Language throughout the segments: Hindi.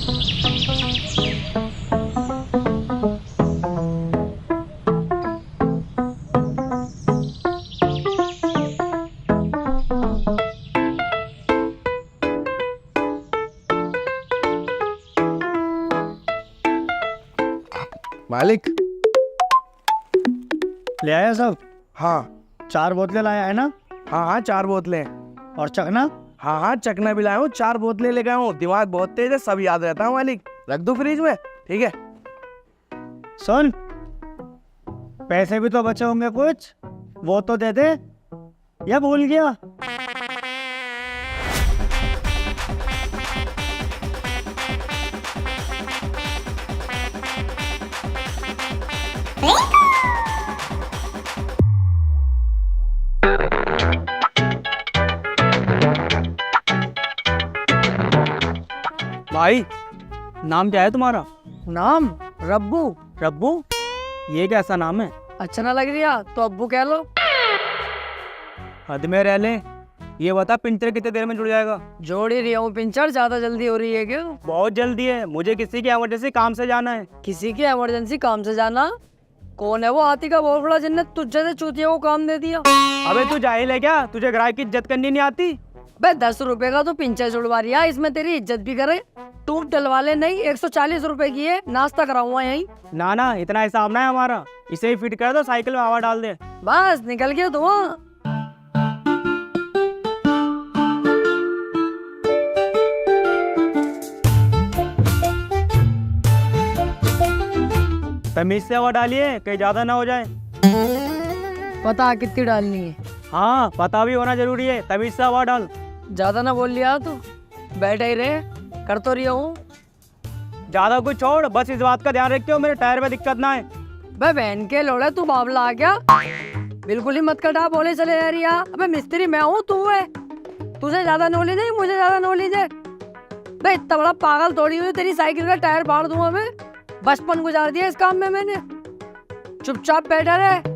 मालिक ले आया सब? हाँ 4 बोतलें लाया है ना? हाँ हाँ 4 बोतलें। और चखना? हाँ हाँ चखना भी लाया हूँ, 4 बोतलें ले गया हूँ। दिमाग बहुत तेज है, सब याद रहता है मालिक। रख दो फ्रिज में, ठीक है। सुन, पैसे भी तो बचे होंगे कुछ, वो तो दे दे, या भूल गया? भाई, नाम क्या है तुम्हारा? नाम रब्बू। रब्बू? ये कैसा नाम है? अच्छा ना लग रहा तो अब्बू कह लो। हद में रह ले। ये बता पिंचर कितने देर में जुड़ जाएगा? जोड़ ही रहा हूँ पिंचर, ज्यादा जल्दी हो रही है क्यों? बहुत जल्दी है, मुझे किसी की इमरजेंसी काम से जाना है। किसी की इमरजेंसी काम से जाना? कौन है वो हाथी का बहुत बड़ा जिन्नत तुझ जैसे चूतिया को काम दे दिया? अबे तू जाहिल है क्या? तुझे ग्राहक की इज्जत करनी नहीं आती? बे 10 रुपए का तो पिंचर छुड़वा रही है, इसमें तेरी इज्जत भी करे। टूट डलवा ले, नहीं 140 रुपए की है, नाश्ता कराऊंगा यहीं। ना ना, इतना हिसाब ना है हमारा। इसे ही फिट कर दो, साइकिल में हवा डाल दे। बस निकल गया धुआं। तमीज से हवा डालिए, कहीं ज्यादा ना हो जाए। पता कितनी डालनी है? हाँ, पता भी होना जरूरी है। तमीज से हवा डाल। ज्यादा ना बोल लिया तू, बैठे ही रहे, कर तो रही हूँ। ज्यादा कुछ छोड़, बस इस बात का ध्यान रखियो मेरे टायर में दिक्कत ना आए। बे बहन के लोड़े, तू बाबला आ गया? बिल्कुल ही मत कटा, बोले चले जा रही है। अबे मिस्त्री मैं हूँ, तू है। तुझे ज्यादा नॉलेज है, मुझे ज्यादा नॉलेज है। बे इतना बड़ा पागल थोड़ी हुई, तेरी साइकिल का टायर फाड़ दूंगा मैं। बचपन गुजार दिया इस काम में मैंने। चुपचाप बैठा रहे।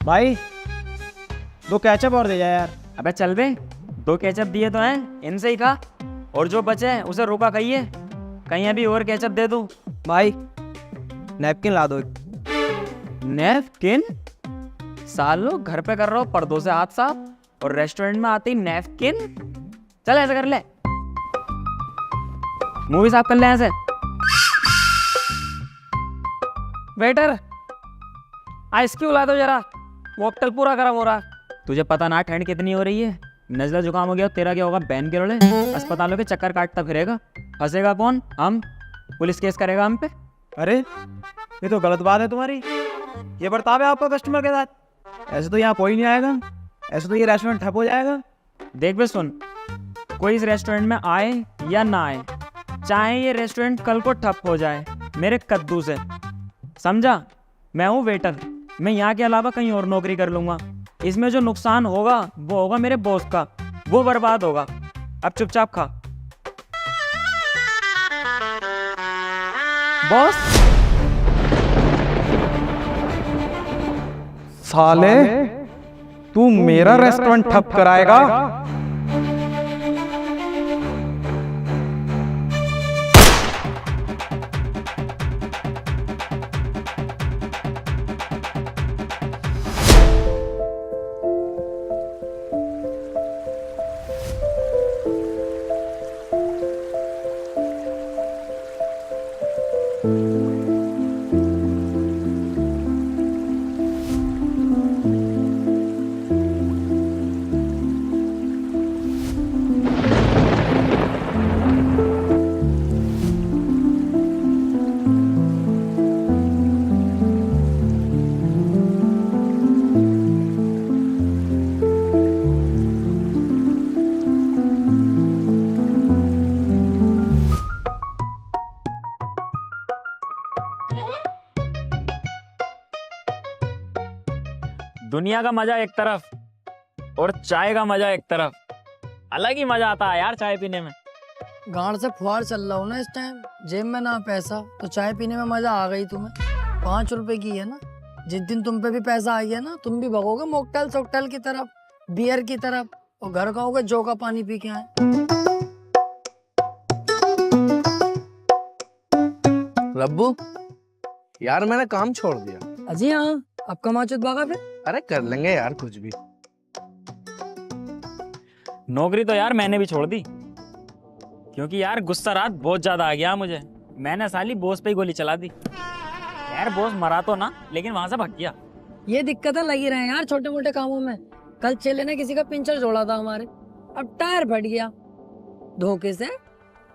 भाई 2 केचप और दे जा यार। अबे चल बे, 2 केचप दिए तो हैं, इनसे ही खा। और जो बचे हैं उसे रोका कहिए, कहीं अभी और केचप दे दूं। भाई नैपकिन ला दो एक। नैपकिन? सालो घर पे कर रहा हूँ पर्दों से हाथ साफ, और रेस्टोरेंट में आते ही नैपकिन? चल ऐसे कर ले, मुंह भी साफ कर ले ऐसे। वेटर, आइस क्यूब ला दो जरा, मॉकटेल पूरा गर्म हो रहा। तुझे पता ना ठंड कितनी हो रही है? नजला जुकाम हो गया, तेरा क्या होगा? बैन के रोले अस्पतालों के चक्कर काटता फिरेगा। फंसेगा कौन? हम। पुलिस केस करेगा हम पे। अरे ये तो गलत बात है तुम्हारी। ये बर्ताव है आपका कस्टमर के साथ? ऐसे तो यहाँ कोई नहीं आएगा, ऐसे तो ये रेस्टोरेंट ठप हो जाएगा। देख बे सुन, कोई इस रेस्टोरेंट में आए या ना आए, चाहे ये रेस्टोरेंट कल को ठप हो जाए मेरे कद्दू से, समझा? मैं हूँ वेटर, मैं यहाँ के अलावा कहीं और नौकरी कर लूंगा। इसमें जो नुकसान होगा वो होगा मेरे बॉस का, वो बर्बाद होगा। अब चुपचाप खा। बॉस साले तू मेरा रेस्टोरेंट ठप कराएगा? दुनिया का मजा एक तरफ और चाय का मजा एक तरफ। अलग ही मजा आता है यार चाय पीने में। गांड से फुहार चल रहा हूँ ना इस टाइम, जेब में ना पैसा, तो चाय पीने में मजा आ गई तुम्हें। 5 रुपए की है ना, जिस दिन तुम पे भी पैसा आ गया ना, तुम भी भगोगे मोकटेल सोकटेल की तरफ, बियर की तरफ, और घर कहोगे जो का पानी पी के आए। रब्बू यार मैंने काम छोड़ दिया। अजी हाँ, आपका माचुत भागा फिर। अरे कर लेंगे यार कुछ भी। नौकरी तो यार मैंने भी छोड़ दी, क्योंकि यार गुस्सा रात बहुत ज्यादा आ गया मुझे। मैंने साली बॉस पे ही गोली चला दी। यार बॉस मरा तो ना, लेकिन वहां से भाग गया। ये दिक्कतें लगी रहे यार छोटे मोटे कामों में। कल चेले ने किसी का पिंचर जोड़ा था हमारे, अब टायर फट गया धोखे से,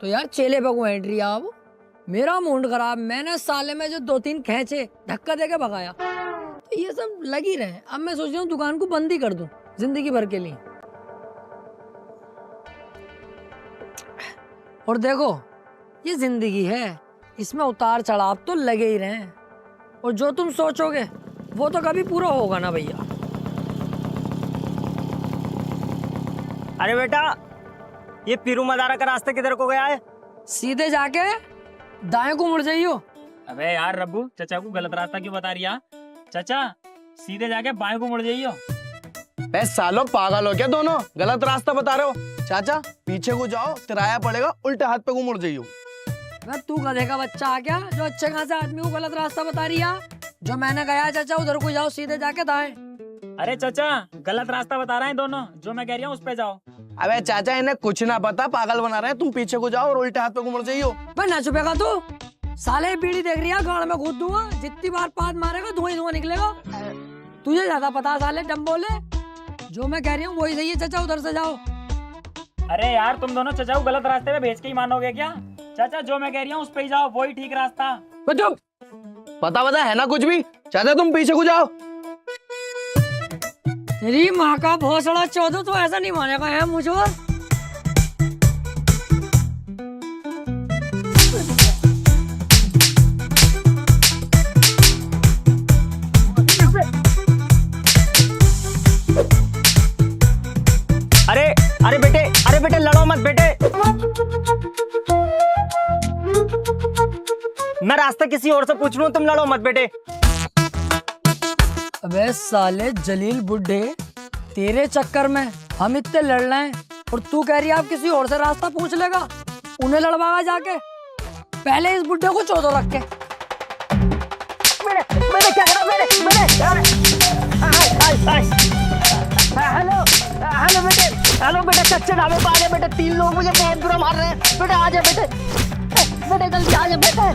तो यार चेले पे को एंट्री अब मेरा मूड खराब। मैंने साले में जो 2-3 खींचे धक्का देके भगाया। तो ये सब लगी रहे। अब मैं सोच रहा हूँ दुकान को बंद ही कर दूं जिंदगी भर के लिए। और देखो ये जिंदगी है, इसमें उतार चढ़ाव तो लगे ही रहे, और जो तुम सोचोगे वो तो कभी पूरा होगा ना भैया। अरे बेटा, ये पीरू मदारा का रास्ता किधर को गया है? सीधे जाके दाएं को मुड़ जाइयो। अबे यार रब्बू, चाचा को गलत रास्ता क्यों बता रही है? चाचा सीधे जाके बाएं को मुड़ जाइयो। बे सालो पागल हो क्या दोनों, गलत रास्ता बता रहे हो। चाचा पीछे को जाओ, किराया पड़ेगा, उल्टे हाथ पे को मुड़ जाइयो। तू गधे का बच्चा आ गया जो अच्छे खासे आदमी को गलत रास्ता बता रही है। जो मैंने कहा चाचा उधर को जाओ, सीधे जाके दाएं। अरे चाचा गलत रास्ता बता रहे हैं दोनों, जो मैं कह रही हूँ उस पे जाओ। अबे चाचा इन्हें कुछ ना पता, पागल बना रहे हैं। तुम पीछे को जाओ और उल्टे हाथ पे को मुड़ जाइयो। भाई ना छुपेगा तू, साले बीड़ी देख रही है, गाड़ में घुस दूंगा। जितनी बार पाद मारेगा धुआं ही धुआं निकलेगा। तुझे ज्यादा पता साले, डम बोले। जो मैं कह रही हूँ वही सही है चाचा, उधर से जाओ। अरे यार तुम दोनों चाचा को गलत रास्ते पे भेज के ही मानोगे क्या? चाचा जो मैं कह रही हूँ उस पे ही जाओ, वही ठीक रास्ता। चुप, पता है ना कुछ भी। चाचा तुम पीछे को जाओ। तेरी माँ का भोसड़ा चौधो, तो ऐसा नहीं मानेगा है मुझे। अरे बेटे लड़ो मत बेटे। मैं रास्ता किसी और से पूछ लूं, तुम लड़ो मत बेटे। अबे साले जलील बुड्ढे, तेरे चक्कर में हम इतने लड़ रहे हैं और तू कह रही है आप किसी और से रास्ता पूछ लेगा। उन्हें लड़वागा जाके, पहले इस बुड्ढे को चौधो रख के। मैंने क्या करा? हेलो बेटे, हेलो बेटे, कच्चे ढाबे पे आ गए बेटे। 3 लोग मुझे बहुत बुरा मार रहे हैं बेटे। आ जा बेटे, बेटे जल्दी आ जा बेटे।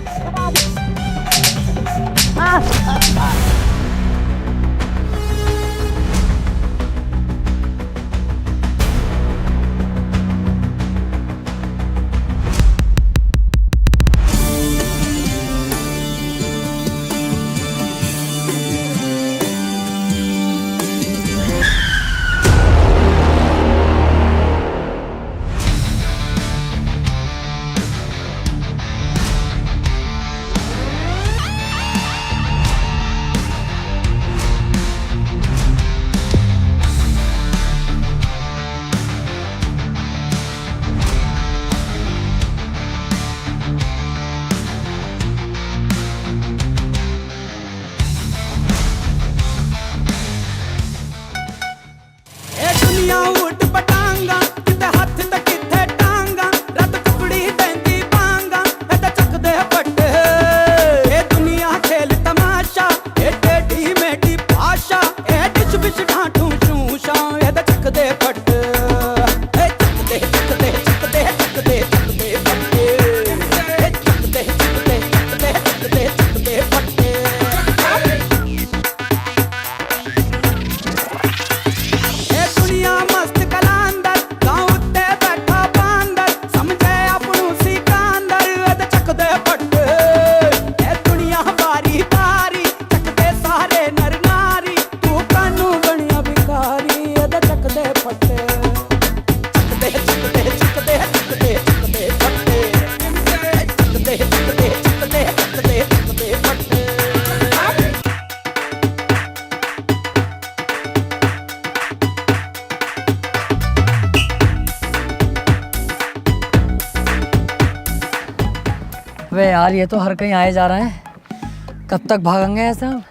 यार ये तो हर कहीं आए जा रहे हैं, कब तक भागेंगे ऐसे हम?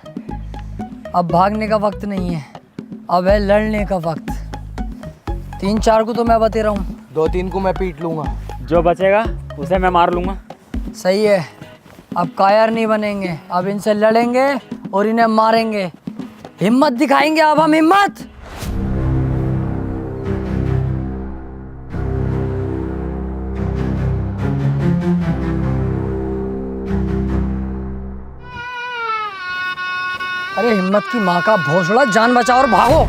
अब भागने का वक्त नहीं है, अब है लड़ने का वक्त। 3-4 को तो मैं बते रहा हूँ, 2-3 को मैं पीट लूंगा। जो बचेगा उसे मैं मार लूँगा। सही है। अब कायर नहीं बनेंगे, अब इनसे लड़ेंगे और इन्हें मारेंगे। हिम्मत दिखाएंगे अब हम, हिम्मत। अरे हिम्मत की माँ का भोसड़ा, जान बचाओ और भागो।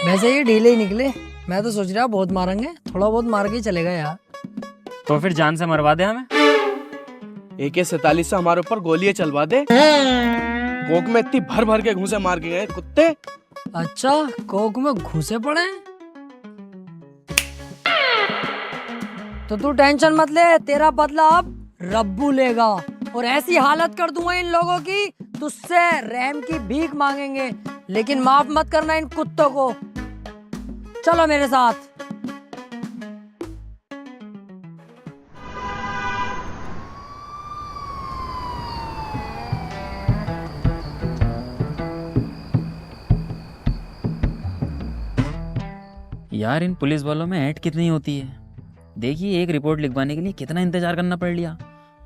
वैसे ये ढीले ही निकले, मैं तो सोच रहा बहुत मारेंगे, थोड़ा बहुत मार के ही चलेगा यार। तो फिर जान से मरवा दे हमें। AK-47 से हमारे ऊपर गोलियां चलवा दे। कोक में इतनी भर भर के घूंसे मार के गए कुत्ते। अच्छा, कोक में घुसे पड़े? तो तू टेंशन मत ले, तेरा बदला अब रब्बू लेगा। और ऐसी हालत कर दूंगा इन लोगों की, तुझसे रहम की भीख मांगेंगे, लेकिन माफ मत करना इन कुत्तों को। चलो मेरे साथ। यार इन पुलिस वालों में ऐड कितनी होती है। देखिए एक रिपोर्ट लिखवाने के लिए कितना इंतजार करना पड़ लिया।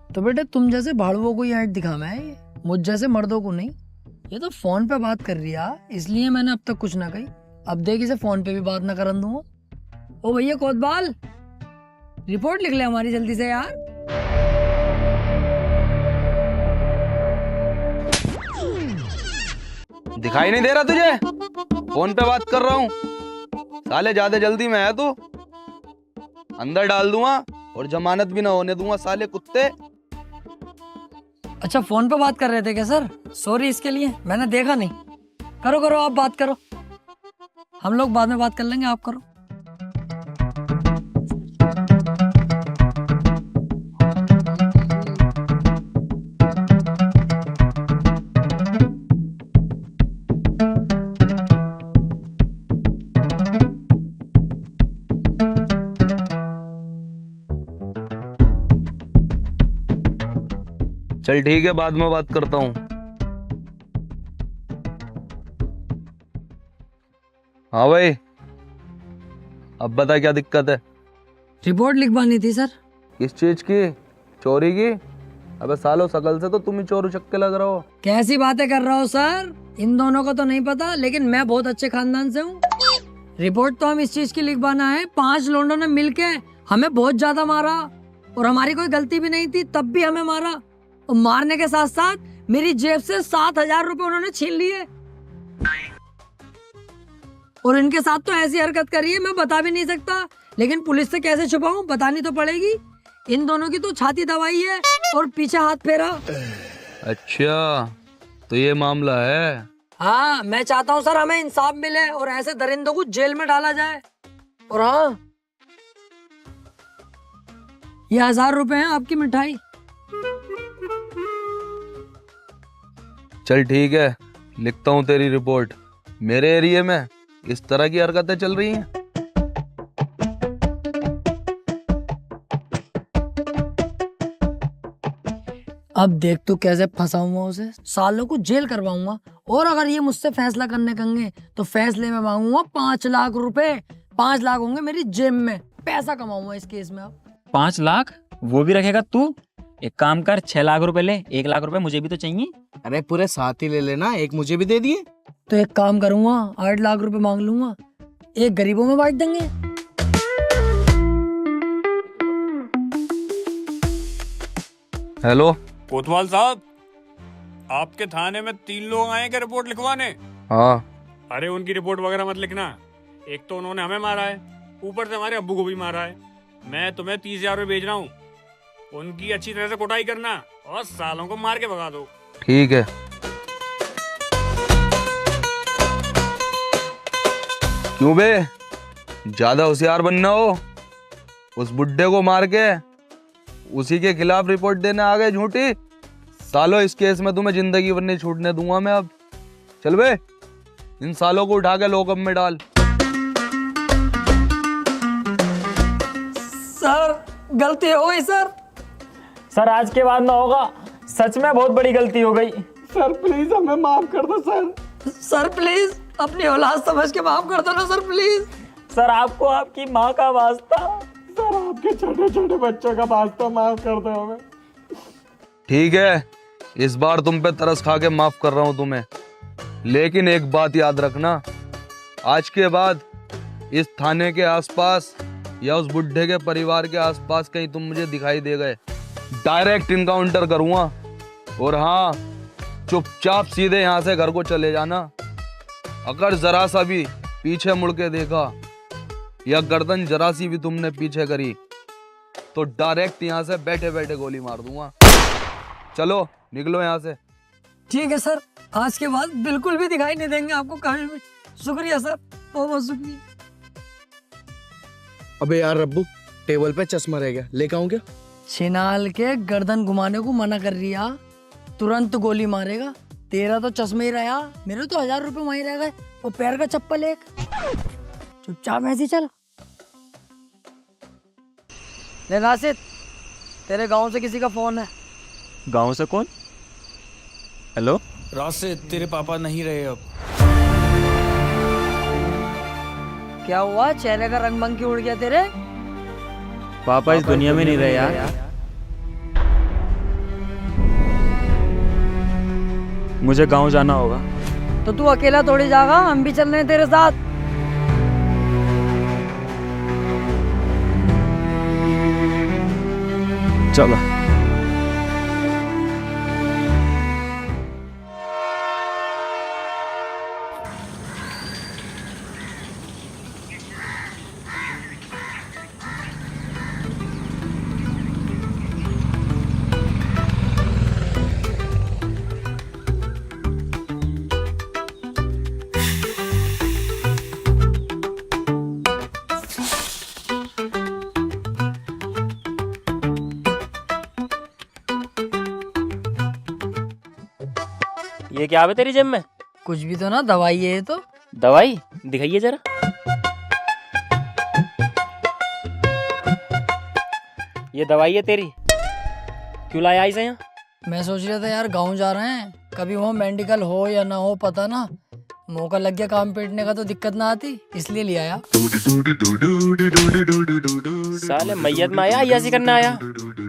तो बेटे तुम जैसे भाड़ुओं को ही ऐड दिखाना है, ये मुझ जैसे मर्दों को नहीं। ये तो फोन पे बात कर रही है, इसलिए मैंने अब तक कुछ ना कही। अब देख इसे फोन पे भी बात ना करन दूंगा। ओ भैया कोतवाल, रिपोर्ट लिख ले हमारी जल्दी से यार। दिखाई नहीं दे रहा तुझे? फोन पे बात कर रहा हूँ। साले ज्यादा जल्दी में है तू, अंदर डाल दूंगा और जमानत भी ना होने दूंगा साले कुत्ते। अच्छा फोन पे बात कर रहे थे क्या सर? सॉरी इसके लिए, मैंने देखा नहीं। करो करो आप बात करो, हम लोग बाद में बात कर लेंगे, आप करो। चल ठीक है, बाद में बात करता हूँ। हाँ भाई, अब बता क्या दिक्कत है? रिपोर्ट लिखवानी थी सर। किस चीज की? चोरी की? अबे सालो शकल से तो तुम ही चोर उचक्के लग रहे हो। कैसी बातें कर रहा हो सर? इन दोनों को तो नहीं पता, लेकिन मैं बहुत अच्छे खानदान से हूँ। रिपोर्ट तो हम इस चीज की लिखवाना है, 5 लोगों ने मिलके हमें बहुत ज्यादा मारा और हमारी कोई गलती भी नहीं थी, तब भी हमें मारा। और मारने के साथ साथ मेरी जेब से 7,000 रुपए उन्होंने छीन लिए। और इनके साथ तो ऐसी हरकत करी है, मैं बता भी नहीं सकता, लेकिन पुलिस से कैसे छुपाऊं, बतानी तो पड़ेगी। इन दोनों की तो छाती दबाई है और पीछे हाथ फेरा। अच्छा तो ये मामला है? हाँ, मैं चाहता हूँ सर हमें इंसाफ मिले और ऐसे दरिंदों को जेल में डाला जाए। और हाँ, ये 1,000 रुपए हैं आपकी मिठाई। चल ठीक है, लिखता हूँ तेरी रिपोर्ट। मेरे एरिया में इस तरह की हरकतें चल रही हैं। अब देख तू कैसे फंसाऊंगा उसे, सालों को जेल करवाऊंगा। और अगर ये मुझसे फैसला करने कहेंगे तो फैसले में मांगूंगा 5 लाख रुपए। 5 लाख होंगे मेरी जेब में, पैसा कमाऊंगा इस केस में। अब 5 लाख वो भी रखेगा तू? एक काम कर, 6 लाख रुपए ले, 1 लाख रुपए मुझे भी तो चाहिए। अरे पूरे 7 ही ले लेना, एक मुझे भी दे दिए। तो एक काम करूंगा, 8 लाख रुपए मांग लूंगा, एक गरीबों में बांट देंगे। हेलो। कोतवाल साहब, आपके थाने में 3 लोग आए क्या रिपोर्ट लिखवाने? हाँ। अरे उनकी रिपोर्ट वगैरह मत लिखना। एक तो उन्होंने हमें मारा है, ऊपर से हमारे अब्बू को भी मारा है। मैं तुम्हें 30,000 रुपये भेज रहा हूँ, उनकी अच्छी तरह से कुटाई करना और सालों को मार के भगा दो। ठीक है। क्यों बे, ज्यादा होशियार बनना हो? उस बुड्ढे को मार के उसी के खिलाफ रिपोर्ट देने आ गए झूठी? सालों इस केस में तुम्हें जिंदगी भर नहीं छूटने दूंगा मैं अब। चल बे, इन सालों को उठा के लोकअप में डाल। सर गलती हो गई सर। सर आज के बाद ना होगा, सच में बहुत बड़ी गलती हो गई। सर प्लीज हमें माफ कर दो सर। सर प्लीज अपनी औलाद समझ के माफ कर दो ना सर प्लीज। सर आपको आपकी माँ का वास्ता। सर आपके छोटे छोटे बच्चों का वास्ता माफ कर दो हमें। ठीक है, इस बार तुम पे तरस खा के माफ कर रहा हूं तुम्हें, लेकिन एक बात याद रखना, आज के बाद इस थाने के आसपास या उस बुड्ढे के परिवार के आसपास कहीं तुम मुझे दिखाई दे गए, डायरेक्ट इनकाउंटर करूंगा। और हाँ, चुपचाप सीधे यहाँ से घर को चले जाना। अगर जरा सा भी पीछे मुड़ के देखा या गर्दन जरा सी भी तुमने पीछे करी तो डायरेक्ट यहाँ से बैठे बैठे गोली मार दूंगा। चलो निकलो यहाँ से। ठीक है सर, आज के बाद बिल्कुल भी दिखाई नहीं देंगे आपको कहीं भी। शुक्रिया सर, बहुत बहुत शुक्रिया। अबे यार रब्बू, टेबल पे चश्मा रह गया, लेकर आऊं क्या? छिनाल के गर्दन घुमाने को मना कर रिया, तुरंत गोली मारेगा। तेरा तो चश्मे ही रहा, मेरे तो 1000 रुपए वहीं रह गए। वो पैर का चप्पल एक, चुपचाप ऐसे चल। ले नासिर, तेरे गांव से किसी का फोन है। गांव से कौन? हेलो। रात से तेरे पापा नहीं रहे अब। क्या हुआ, चेहरे का रंग भंग क्यों उड़ गया तेरे? पापा इस दुनिया में नहीं रहे यार। मुझे गांव जाना होगा। तो तू अकेला थोड़ी जाएगा, हम भी चल रहे हैं तेरे साथ। चलो। ये क्या है तेरी जेब में? कुछ भी तो ना, दवाई है ये तो। दवाई दिखाइए जरा। ये दवाई है तेरी, क्यों लाया इसे यहाँ? मैं सोच रहा था यार, गांव जा रहे हैं, कभी वहाँ मेडिकल हो या ना हो पता ना, मौका लग गया काम पेटने का तो दिक्कत ना आती, इसलिए ले आया। साले मैयत में आया अय्यासी करने आया।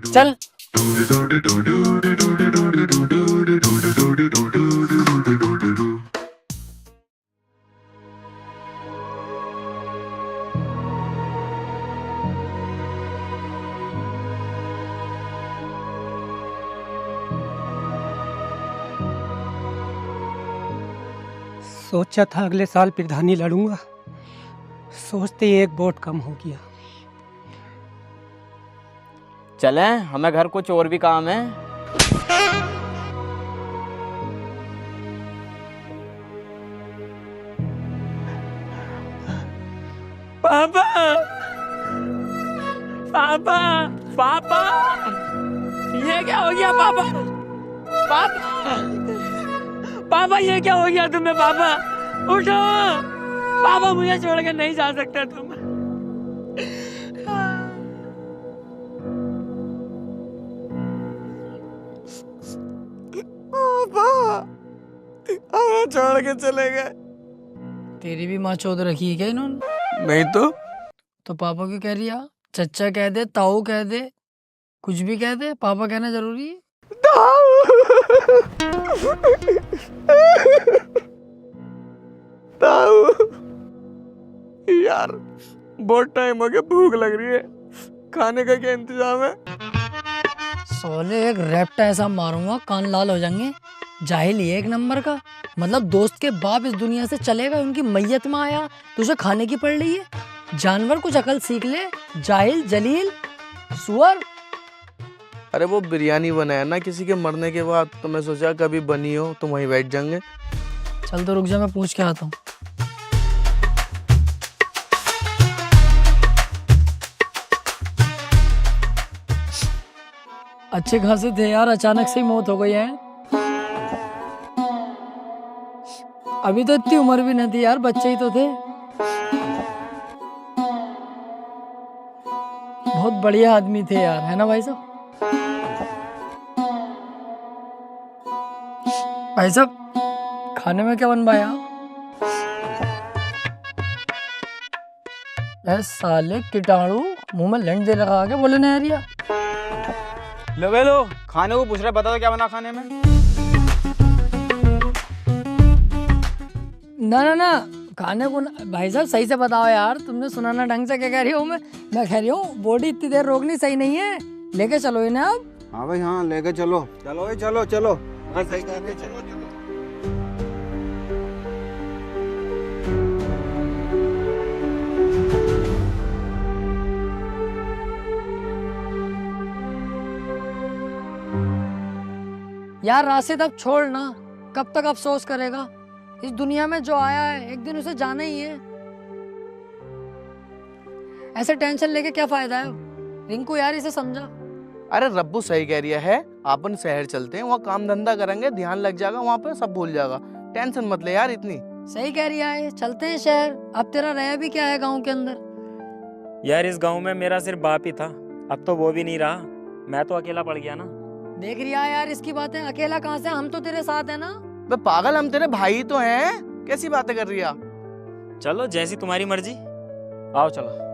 चल। सोचा था अगले साल प्रधानी लड़ूंगा, सोचते ही एक वोट कम हो गया। चले, हमें घर कुछ और भी काम है। पापा, पापा, पापा, ये क्या हो गया पापा? पापा, पापा ये क्या हो गया तुम्हें? पापा उठो, पापा मुझे छोड़ के नहीं जा सकते तुम। पापा हमें छोड़ के चले गए। तेरी भी माँ चौध रखी है क्या इन्होंने? नहीं तो पापा क्यों कह रही है? चचा कह दे, ताऊ कह दे, कुछ भी कह दे, पापा कहना जरूरी है? ताऊ यार, बहुत टाइम हो गया, भूख लग रही है, खाने का क्या इंतजाम है? साले एक रैप्टा ऐसा मारूंगा कान लाल हो जाएंगे। जाहिल ही है एक नंबर का। मतलब दोस्त के बाप इस दुनिया से चलेगा, उनकी मैयत में आया, तुझे खाने की पड़ रही है। जानवर कुछ अकल सीख ले, जाहिल जलील सुअर। अरे वो बिरयानी बनाया ना किसी के मरने के बाद, तो मैं सोचा कभी बनी हो तो वहीं बैठ जाएंगे। चल तो रुक जा, मैं पूछ के आता हूँ। अच्छे खासे थे यार, अचानक से ही मौत हो गई है। अभी तो इतनी उम्र भी नहीं थी यार, बच्चे ही तो थे। बहुत बढ़िया आदमी थे यार, है ना भाई साहब? भाई साहब खाने में क्या बनवाया? ऐ साले कीटाणु मुंह में लंड दे लगा के बोले ना यारिया। लो खाने को पूछ रहे, बता दो क्या बना खाने में। ना खाने को भाई साहब सही से बताओ यार, तुमने सुना ना ढंग से क्या कह रही हूँ मैं कह रही हूँ बॉडी इतनी देर रोकनी सही नहीं है, लेके चलो इन्हें अब। हाँ भाई हाँ, लेके चलो चलो चलो चलो। हाँ सही कह रहे, चलो चलो। यार राशिद अब छोड़ ना, कब तक अफसोस करेगा? इस दुनिया में जो आया है एक दिन उसे जाना ही है। ऐसे टेंशन लेके क्या फायदा है? रिंकू यार इसे समझा। अरे रब्बू सही कह रही है, अपन शहर चलते हैं, वहाँ काम धंधा करेंगे, ध्यान लग जाएगा, वहाँ पे सब भूल जाएगा। टेंशन मत ले यार इतनी। सही कह रही है, चलते हैं शहर। अब तेरा रहा भी क्या है गांव के अंदर? यार इस गांव में मेरा सिर्फ बाप ही था, अब तो वो भी नहीं रहा, मैं तो अकेला पड़ गया ना। देख रही है यार इसकी बातें, अकेला कहाँ से, हम तो तेरे साथ है ना। बे पागल, हम तेरे भाई तो हैं, कैसी बातें कर रही है? चलो जैसी तुम्हारी मर्जी, आओ चलो।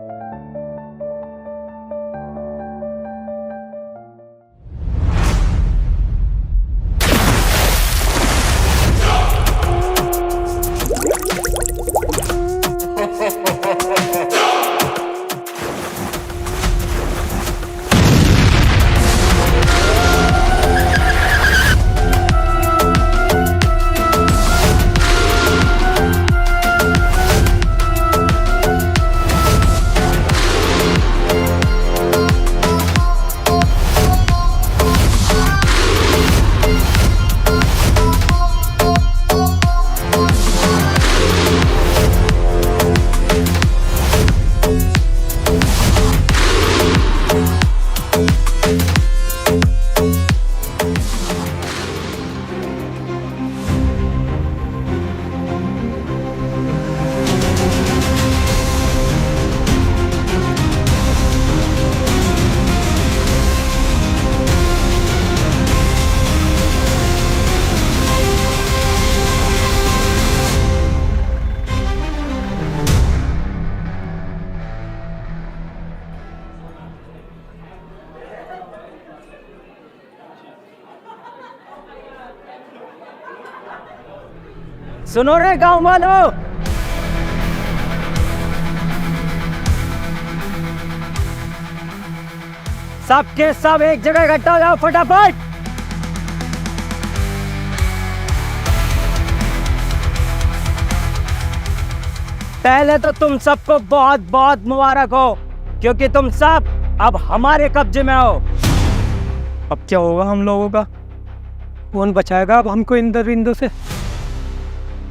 सुनो रे गांव वालों, सबके सब एक जगह इकट्ठा हो जाओ फटाफट। पहले तो तुम सबको बहुत बहुत मुबारक हो, क्योंकि तुम सब अब हमारे कब्जे में हो। अब क्या होगा हम लोगों का? कौन बचाएगा अब हमको इन दरिंदों से?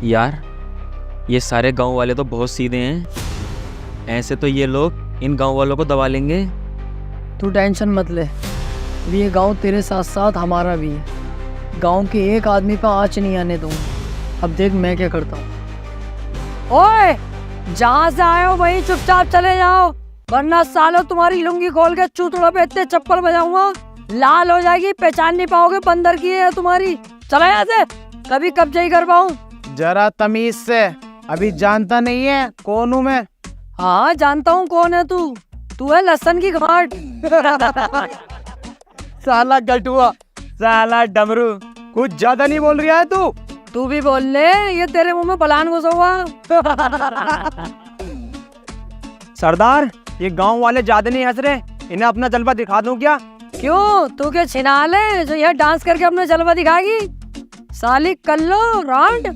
यार ये सारे गांव वाले तो बहुत सीधे हैं, ऐसे तो ये लोग इन गांव वालों को दबा लेंगे। तू टेंशन मत ले, अभी ये गांव तेरे साथ साथ हमारा भी है। गांव के एक आदमी पे आँच नहीं आने दूंगा। अब देख मैं क्या करता हूँ। ओए, जहाँ से आए हो वहीं चुपचाप चले जाओ, वरना सालों तुम्हारी लुंगी खोल के चूतड़ों पे इतने चप्पल बजाऊंगा, लाल हो जाएगी, पहचान नहीं पाओगे बंदर की है तुम्हारी। चला यहाँ से, कभी कब्जा ही कर पाऊँ। जरा तमीज से, अभी जानता नहीं है कौन हूँ मैं? हाँ जानता हूँ कौन है तू। तू है लहसन की घाट। साला गटुआ, साला डमरू, कुछ ज्यादा नहीं बोल रहा है तू? तू भी बोल ले, ये तेरे मुंह में पलान घुसा हुआ। सरदार, ये गांव वाले ज्यादा नहीं हंस रहे, इन्हें अपना जलवा दिखा दूं क्या? क्यों तू क्या छिनाल है जो यह डांस करके अपना जलवा दिखाएगी? साली कर लो राउंड।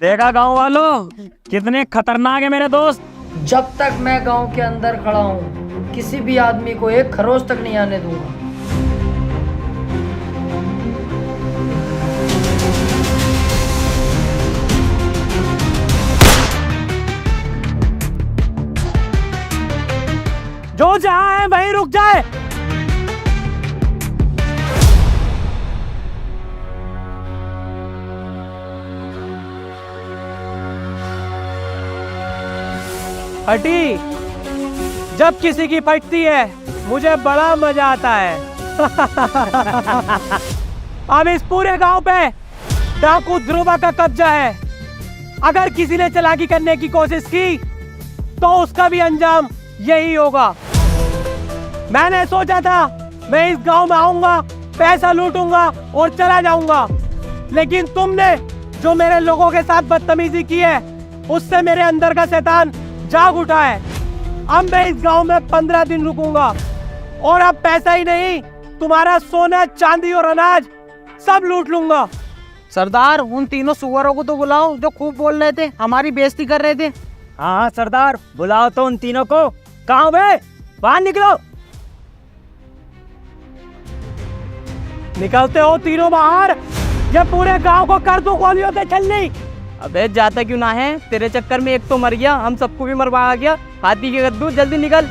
देखा गांव वालों, कितने खतरनाक है मेरे दोस्त। जब तक मैं गांव के अंदर खड़ा हूँ किसी भी आदमी को एक खरोच तक नहीं आने दूंगा। जो जहां है वहीं रुक जाए। फटी जब किसी की फटती है मुझे बड़ा मजा आता है। अब इस पूरे गांव पे डाकू ध्रुवा का कब्जा है। अगर किसी ने चालाकी करने की कोशिश की तो उसका भी अंजाम यही होगा। मैंने सोचा था मैं इस गांव में आऊंगा, पैसा लूटूंगा और चला जाऊंगा, लेकिन तुमने जो मेरे लोगों के साथ बदतमीजी की है उससे मेरे अंदर का शैतान जाग उठा है। अब मैं इस गांव में 15 दिन रुकूंगा और अब पैसा ही नहीं तुम्हारा सोना चांदी और अनाज सब लूट लूंगा। सरदार उन तीनों सुअरों को तो बुलाओ जो खूब बोल रहे थे, हमारी बेइज्जती कर रहे थे। हाँ सरदार, बुलाओ तो उन तीनों को। कहाँ बे, बाहर निकलो। निकलते हो तीनों बाहर, ये पूरे गांव को कर दूं गोलियों के छलनी। अबे जाता क्यों ना है, तेरे चक्कर में एक तो मर गया, हम सबको भी मरवा गया। हाथी के गद्दू जल्दी निकल।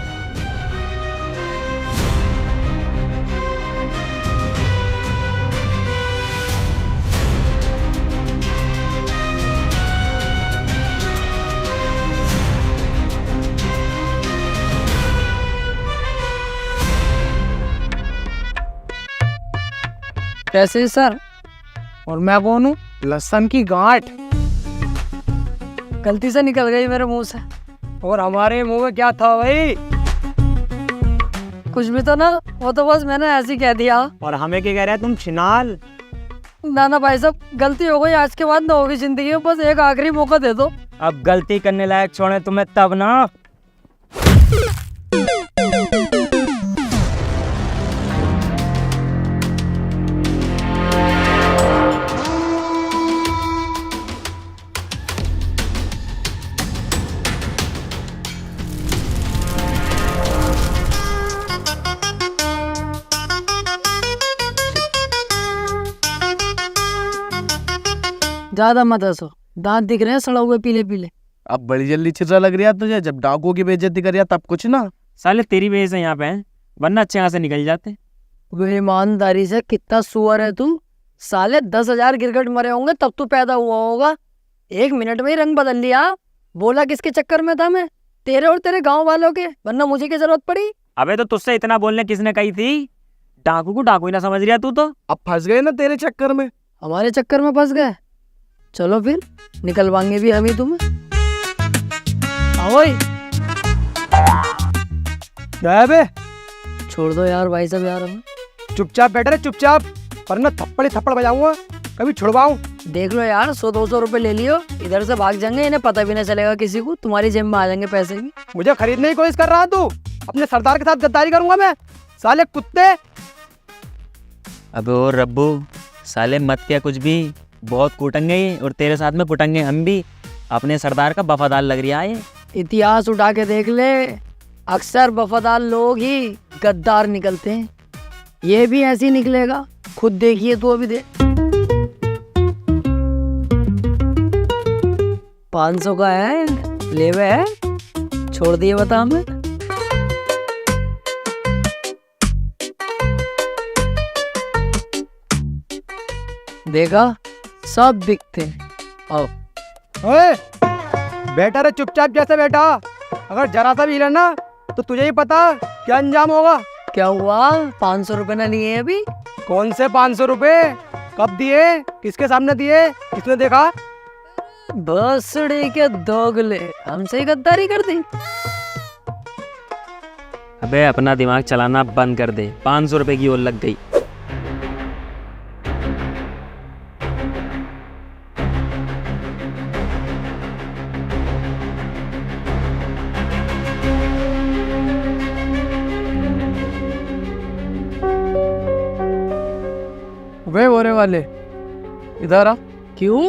कैसे सर? और मैं कौन हूँ? लहसुन की गांठ। गलती से निकल गई मेरे मुंह से। और हमारे मुंह में क्या था भाई? कुछ भी तो ना, वो तो बस मैंने ऐसे ही कह दिया। और हमें क्या कह रहा है तुम छिनाल? ना भाई साहब, गलती हो गई, आज के बाद ना होगी जिंदगी में, बस एक आखिरी मौका दे दो। अब गलती करने लायक छोड़े तुम्हें तब ना। ज्यादा मत हंसो, दांत दिख रहे हैं सड़ा हुए पीले पीले। अब बड़ी जल्दी चिर्रा लग रहा है तुझे, जब डाकुओं की बेइज्जती करिया तब कुछ ना। साले तेरी वजह से यहाँ पे हैं, वरना अच्छे यहाँ से निकल जाते। वे ईमानदारी से कितना सुअर है तू। साले 10,000 गिरगिट मरे होंगे तब तू पैदा हुआ होगा। 1 मिनट में ही रंग बदल लिया। बोला किसके चक्कर में था मैं? तेरे और तेरे गांव वालों के, वरना मुझे क्या जरूरत पड़ी? अबे तो तुझसे इतना बोलने किसने कही थी? डाकू को डाकू ही ना समझ रहा तू तो। अब फंस गए ना तेरे चक्कर में। हमारे चक्कर में फंस गए? चलो फिर निकलवाएंगे भी हम ही तुम्हें। आओ बे छोड़ दो यार भाई साहब, यार हमें चुपचाप बैठे रहे, चुपचाप, वरना थप्पड़ बजाऊंगा, कभी छुड़वाऊं। देख लो यार, 100-200 रुपए ले लियो, इधर से भाग जाएंगे, इन्हें पता भी नहीं चलेगा किसी को, तुम्हारी जेब में आ जाएंगे पैसे भी। मुझे खरीदने की कोशिश कर रहा तू? अपने सरदार के साथ गद्दारी करूंगा मैं, साले कुत्ते। अबे ओ रब्बू, साले मत क्या कुछ भी, बहुत कूटेंगे और तेरे साथ में कुटेंगे हम भी। अपने सरदार का वफादार लग रहा है। इतिहास उठा के देख ले, अक्सर वफादार लोग ही गद्दार निकलते हैं। ये भी ऐसे ही निकलेगा, खुद देखिए तो अभी दे। 500 का है, लेवे है, छोड़ दिए बता हमें। देखा, सब बिकते हैं। आओ ओए बैठा रहे चुपचाप जैसे बैठा, अगर जरा सा भी हिला ना तो तुझे ही पता क्या अंजाम होगा। क्या हुआ? 500 रुपए ना लिए अभी? कौन से 500 रुपए? कब दिए? किसके सामने दिए? किसने देखा? बसड़े के दोगले, हमसे ही गद्दारी कर दी। अबे अपना दिमाग चलाना बंद कर दे, 500 रुपए की ओर लग गई। मेरे वाले, इधर आ। क्यों?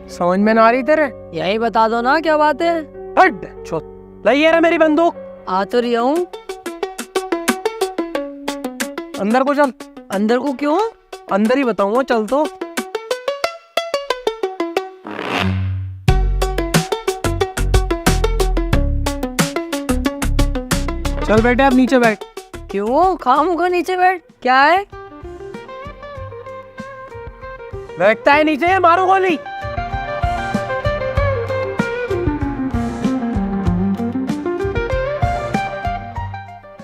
समझ में ना आ रही तेरे? यही बता दो ना क्या बात है। हट छोट, लाइए रे मेरी बंदूक। आ तो रही हूँ। अंदर को चल। अंदर को क्यों? अंदर ही बताऊंगा, चल तो। चल बेटे, अब नीचे बैठ। क्यों? खामोखा नीचे बैठ, क्या है? बैठता है नीचे, मारो गोली।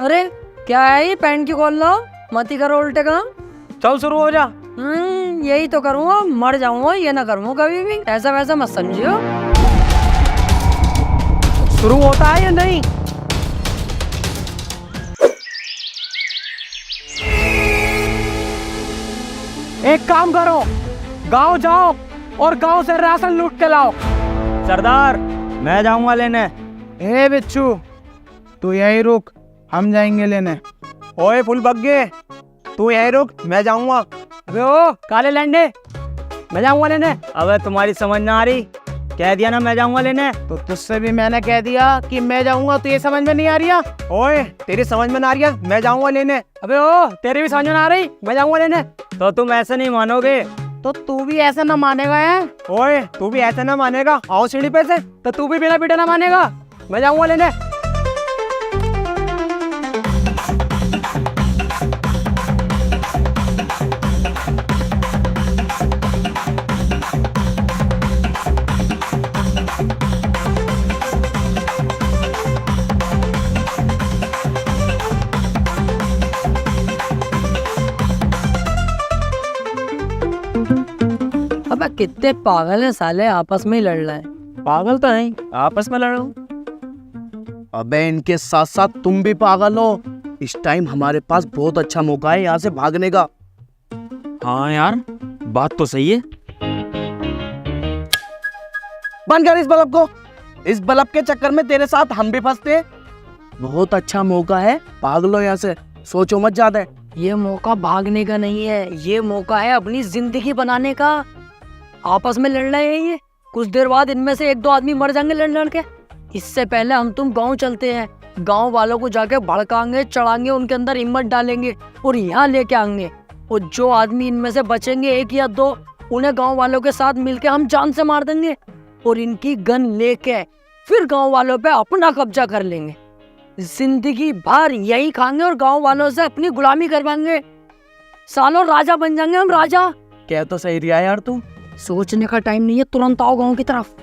अरे क्या है ये? पैंट की खोल लो, मत ही करो उल्टे काम। चल शुरू हो जा। यही तो करूँगा, मर जाऊंगा, ये ना करूँगा कभी भी। ऐसा वैसा मत समझियो। शुरू होता है या नहीं? एक काम करो, गांव जाओ और गांव से राशन लूट के लाओ। सरदार, मैं जाऊंगा लेने। ए बिच्छू, तू यहीं रुक, हम जाएंगे लेने। ओए फुल बग्गे, तू यहीं रुक, मैं जाऊंगा। अबे ओ काले लंडे, मैं जाऊंगा लेने। अबे तुम्हारी समझ ना आ रही, कह दिया ना मैं जाऊंगा लेने। तो तुझसे भी मैंने कह दिया कि मैं जाऊंगा, तो ये समझ में नहीं आ रही है? ओए तेरी समझ में ना आ रही है, मैं जाऊंगा लेने। अबे ओ तेरी भी समझ में ना आ रही, मैं जाऊंगा लेने। तो तुम ऐसे नहीं मानोगे। तो तू भी ऐसा ना मानेगा है? ओए तू भी ऐसा ना मानेगा, आओ सीढ़ी पे से। तो तू भी बिना पीटे ना मानेगा, मैं जाऊंगा लेने। अबे कितने पागल हैं साले, आपस में ही लड़ रहे हैं। पागल तो नहीं, आपस में लड़ो। अबे इनके साथ साथ तुम भी पागल हो। इस टाइम हमारे पास बहुत अच्छा मौका है यहाँ से भागने का। हाँ यार, बात तो सही है। बंद कर इस बल्ब को। इस बल्ब के चक्कर में तेरे साथ हम भी फंसते। बहुत अच्छा मौका है, भाग लो यहाँ से, सोचो मत ज्यादा। ये मौका भागने का नहीं है, ये मौका है अपनी जिंदगी बनाने का। आपस में लड़ रहे हैं ये, कुछ देर बाद इनमें से एक दो आदमी मर जाएंगे लड़ लड़ के। इससे पहले हम तुम गांव चलते हैं, गांव वालों को जाके भड़काएंगे, चढ़ाएंगे, उनके अंदर हिम्मत डालेंगे और यहाँ लेके आएंगे। और जो आदमी इनमें से बचेंगे, एक या दो, उन्हें गांव वालों के साथ मिलके हम जान से मार देंगे और इनकी गन लेके फिर गांव वालों पे अपना कब्जा कर लेंगे। जिंदगी भर यही खाएंगे और गांव वालों से अपनी गुलामी करवाएंगे। सालों राजा बन जाएंगे हम, राजा। क्या तो सही रिया यार तू। सोचने का टाइम नहीं है, तुरंत आओ गांव की तरफ।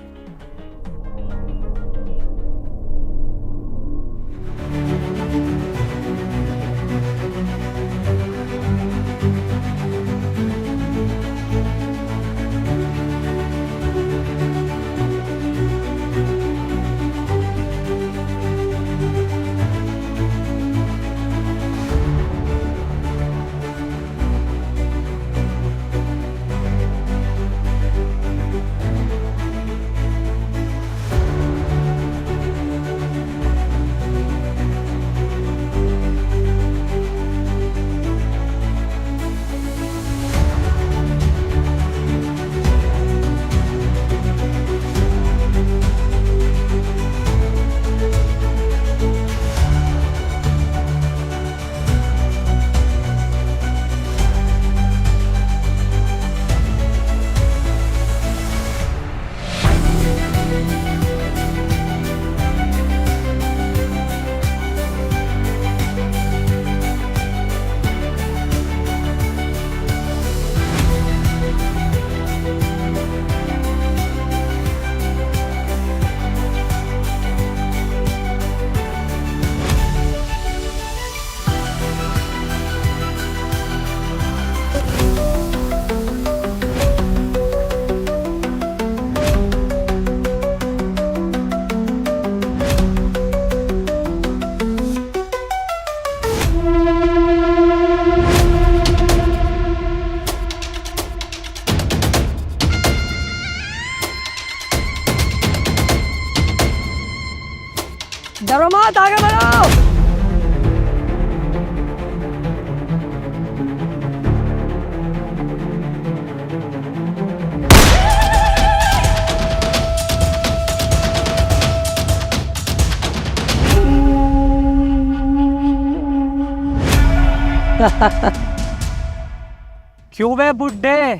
क्यों बे बुड्ढे,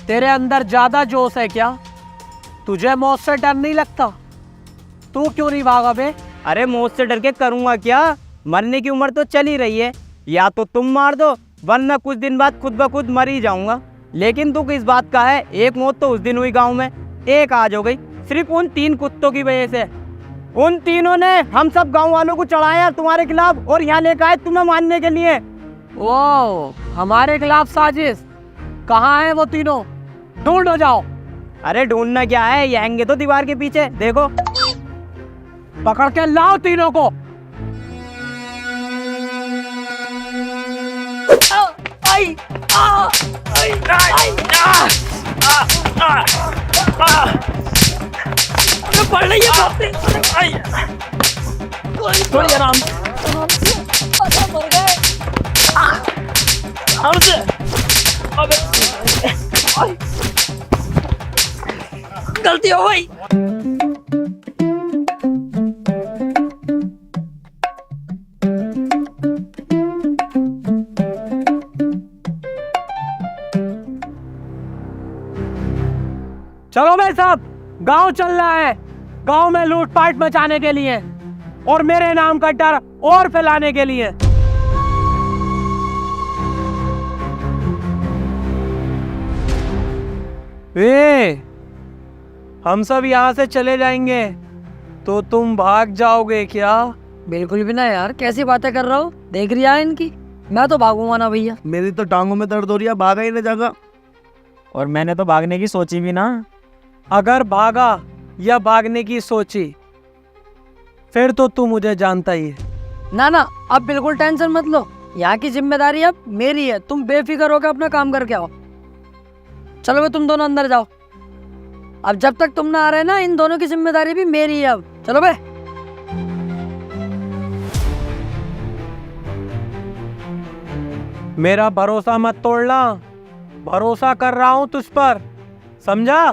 तेरे अंदर ज्यादा जोश है क्या? तुझे मौत से डर नहीं लगता? तू क्यों नहीं भागा बे? अरे मौत से डर के करूँगा क्या? मरने की उम्र तो चल ही रही है, या तो तुम मार दो वरना कुछ दिन बाद खुद ब खुद मर ही जाऊंगा। लेकिन तू किस बात का है? एक मौत तो उस दिन हुई गांव में, एक आज हो गई, सिर्फ उन 3 कुत्तों की वजह से। उन तीनों ने हम सब गांव वालों को चढ़ाया तुम्हारे खिलाफ और यहाँ लेकर आए तुम्हें मारने के लिए। ओ, हमारे खिलाफ साजिश? कहाँ है वो तीनों? ढूंढो जाओ। अरे ढूंढना क्या है, ये हैंगे तो दीवार के पीछे, देखो। पकड़ के लाओ तीनों को। थोड़ी आराम मर गए। गलती हो गई। चलो भाई साहब, गांव चल रहा है, गांव में लूटपाट मचाने के लिए और मेरे नाम का डर और फैलाने के लिए। हम सब यहाँ से चले जाएंगे तो तुम भाग जाओगे क्या? बिल्कुल भी ना यार, कैसी बातें कर रहा हो? देख रही है इनकी, मैं तो भागूंगा ना भैया। मेरी तो टांगों में दर्द हो रही है, भागा ही नहीं जाएगा। और मैंने तो भागने की सोची भी ना। अगर भागा या भागने की सोची फिर तो तू मुझे जानता ही है। ना ना, अब बिल्कुल टेंशन मत लो, यहाँ की जिम्मेदारी अब मेरी है। तुम बेफिक्र होकर अपना काम करके आओ। चलो बे, तुम दोनों अंदर जाओ। अब जब तक तुम ना आ रहे ना, इन दोनों की जिम्मेदारी भी मेरी है अब। चलो बे। मेरा भरोसा मत तोड़ना, भरोसा कर रहा हूं तुझ पर, समझा?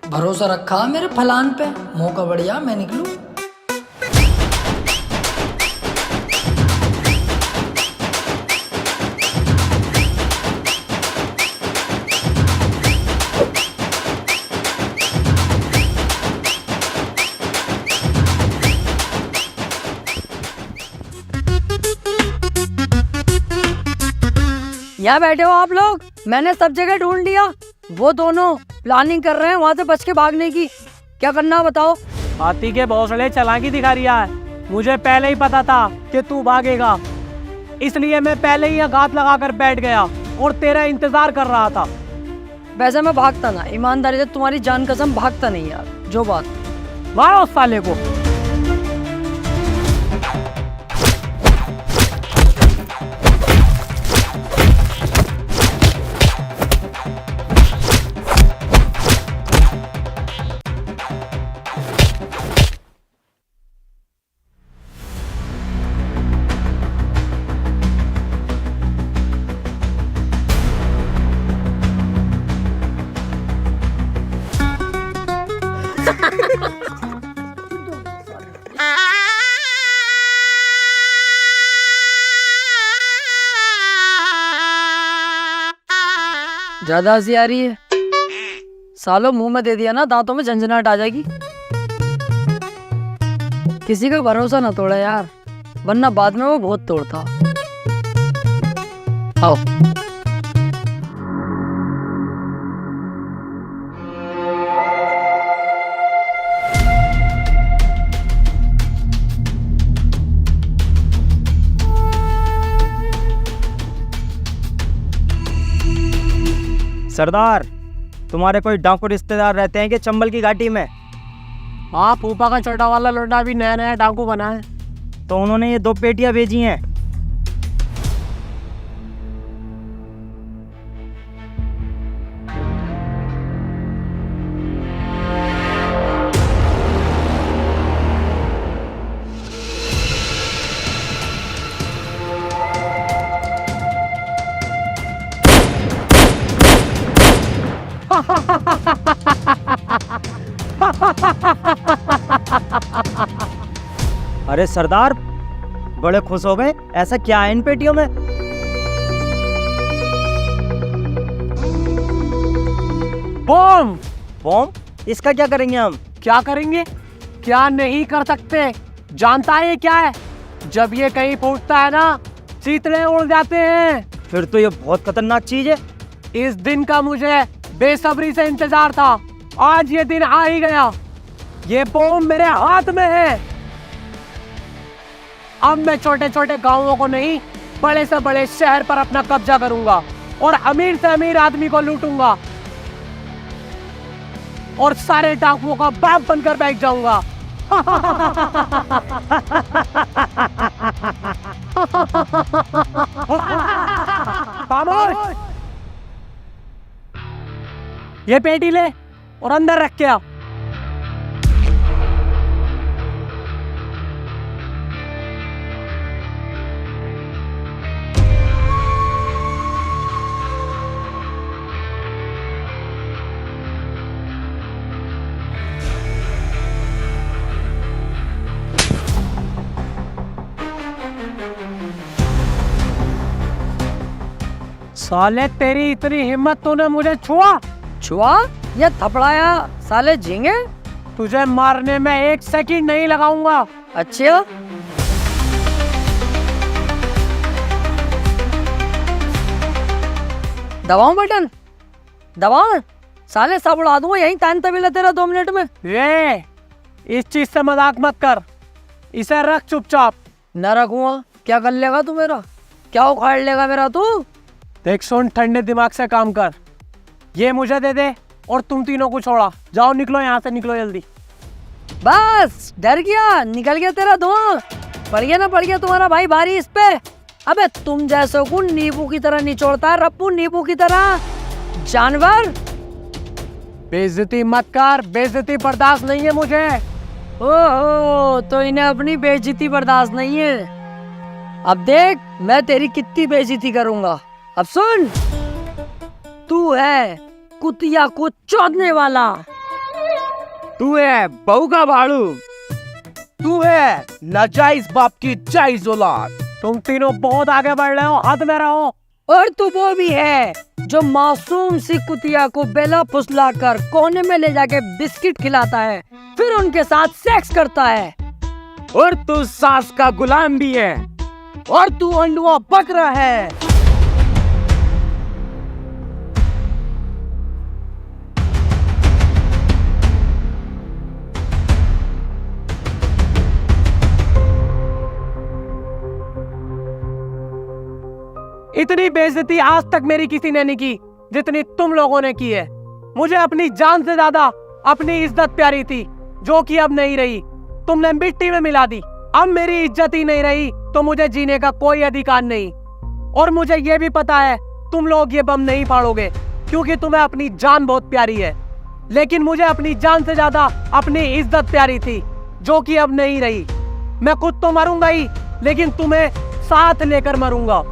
भरोसा रखा मेरे फलान पे, मौका बढ़िया मैं निकलूं। यहाँ बैठे हो आप लोग, मैंने सब जगह ढूंढ लिया। वो दोनों प्लानिंग कर रहे हैं वहां से बच के भागने की। क्या करना है बताओ? हाथी के भौसले चालाकी दिखा रिया है। मुझे पहले ही पता था कि तू भागेगा, इसलिए मैं पहले ही घात लगा कर बैठ गया और तेरा इंतजार कर रहा था। वैसे मैं भागता ना, ईमानदारी से तुम्हारी जान कसम भागता नहीं यार। जो बात, मारो उस साले को। ज्यादा हंसी आ रही है? सालों मुंह में दे दिया ना, दांतों में झंझनाहट आ जाएगी। किसी का भरोसा ना तोड़ा यार, वरना बाद में वो बहुत तोड़ता। आओ। सरदार, तुम्हारे कोई डाकू रिश्तेदार रहते हैं कि चंबल की घाटी में? हाँ, फूफा का छोटा वाला लौंडा भी नया नया डाकू बना है। तो उन्होंने ये 2 पेटियां भेजी हैं। अरे सरदार, बड़े खुश हो गए। ऐसा क्या है इन पेटियों में? बम। बॉम्ब? इसका क्या करेंगे हम? क्या करेंगे? क्या नहीं कर सकते? जानता है ये क्या है? जब ये कहीं फूटता है ना, चीतड़े उड़ जाते हैं। फिर तो ये बहुत खतरनाक चीज है। इस दिन का मुझे बेसब्री से इंतजार था। आज ये दिन आ ही गया। ये बम मेरे हाथ में है। अब मैं छोटे छोटे गांवों को नहीं, बड़े से बड़े शहर पर अपना कब्जा करूंगा और अमीर से अमीर आदमी को लूटूंगा और सारे डाकुओं का बाप बनकर बैठ जाऊंगा। खामोश! ये पेटी ले और अंदर रख के आ। साले तेरी इतनी हिम्मत, तूने मुझे छुआ? छुआ या थपड़ाया साले झींगे? तुझे मारने में 1 सेकंड नहीं लगाऊंगा। अच्छा, दबाऊं बटन? दबाऊं? साले सब उड़ा दूंगा यहीं तान तबीला तेरा 2 मिनट में। ये इस चीज से मजाक मत कर। इसे रख चुपचाप। न रखूंगा। क्या कर लेगा तू मेरा? क्या उखाड़ लेगा मेरा तू? देख सुन, ठंडे दिमाग से काम कर। ये मुझे दे दे और तुम तीनों को छोड़ा। जाओ, निकलो यहाँ से, निकलो जल्दी। बस डर गया, निकल गया तेरा धुआं। पड़ गया ना, पड़ गया तुम्हारा भाई भारी इस पे। अबे तुम जैसों को नींबू की तरह निचोड़ता है रप्पू, नींबू की तरह। जानवर, बेइज्जती मत कर। बेइज्जती बर्दाश्त नहीं है मुझे। ओहो, तो इन्हें अपनी बेइज्जती बर्दाश्त नहीं है। अब देख मैं तेरी कितनी बेइज्जती करूंगा। अब सुन, तू है कुतिया को चोदने वाला। तू है बहू का भाड़ू। तू है नाजायज बाप की जायज औलाद। तुम तीनों बहुत आगे बढ़ रहे हो, हद में रहो। और तू वो भी है जो मासूम सी कुतिया को बेला फुसला कर कोने में ले जाके बिस्किट खिलाता है, फिर उनके साथ सेक्स करता है। और तू सास का गुलाम भी है। और तू अंडुआ बकरा है। इतनी बेइज्जती आज तक मेरी किसी ने नहीं की जितनी तुम लोगों ने की है। मुझे अपनी जान से ज्यादा अपनी इज्जत प्यारी थी, जो कि अब नहीं रही। तुमने मिट्टी में मिला दी। अब मेरी इज्जत ही नहीं रही तो मुझे जीने का कोई अधिकार नहीं। और मुझे ये भी पता है तुम लोग ये बम नहीं फाड़ोगे, क्योंकि तुम्हें अपनी जान बहुत प्यारी है। लेकिन मुझे अपनी जान से ज्यादा अपनी इज्जत प्यारी थी, जो कि अब नहीं रही। मैं खुद तो मरूंगा ही, लेकिन तुम्हें साथ लेकर मरूंगा।